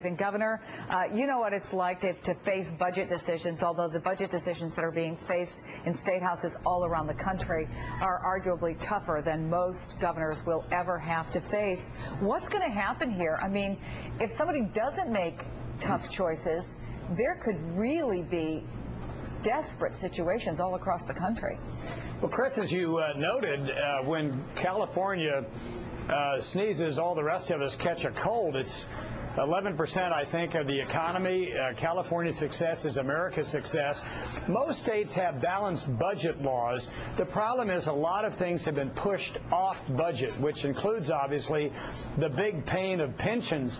And Governor, you know what it's like to face budget decisions, although the budget decisions that are being faced in state houses all around the country are arguably tougher than most governors will ever have to face. What's going to happen here? I mean, if somebody doesn't make tough choices, there could really be desperate situations all across the country. Well, Chris, as you noted, when California sneezes, all the rest of us catch a cold. It's 11%, I think, of the economy. California's success is America's success. Most states have balanced budget laws. The problem is a lot of things have been pushed off budget, which includes, obviously, the big pain of pensions.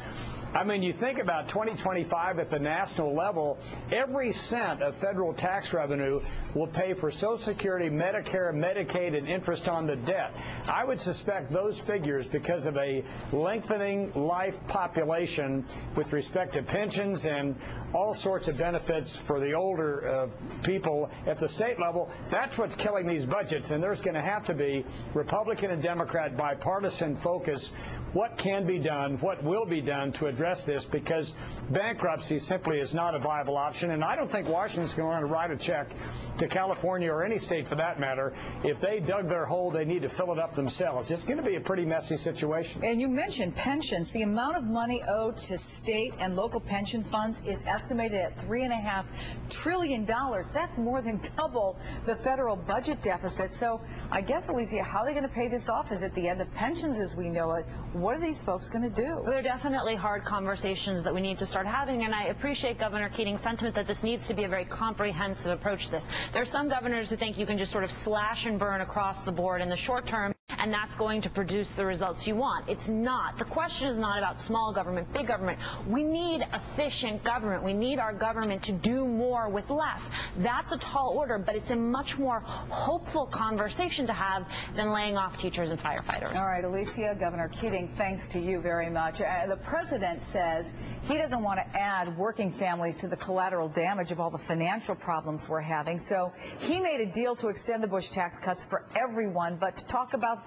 I mean, you think about 2025 at the national level, every cent of federal tax revenue will pay for Social Security, Medicare, Medicaid, and interest on the debt. I would suspect those figures, because of a lengthening life population with respect to pensions and all sorts of benefits for the older people at the state level, that's what's killing these budgets. And there's going to have to be Republican and Democrat bipartisan focus. What can be done, what will be done to address this, because bankruptcy simply is not a viable option. And I don't think Washington's going to write a check to California or any state for that matter. If they dug their hole, they need to fill it up themselves. It's going to be a pretty messy situation. And you mentioned pensions. The amount of money owed to state and local pension funds is estimated at $3.5 trillion. That's more than double the federal budget deficit. So I guess, Alicia, how are they going to pay this off? Is it the end of pensions as we know it? What are these folks going to do? Well, they're definitely hard conversations that we need to start having, and I appreciate Governor Keating's sentiment that this needs to be a very comprehensive approach to this. There are some governors who think you can just sort of slash and burn across the board in the short term, and that's going to produce the results you want. It's not. The question is not about small government, big government. We need efficient government. We need our government to do more with less. That's a tall order, but it's a much more hopeful conversation to have than laying off teachers and firefighters. All right, Alicia, Governor Keating, thanks to you very much. The president says he doesn't want to add working families to the collateral damage of all the financial problems we're having. So he made a deal to extend the Bush tax cuts for everyone, but to talk about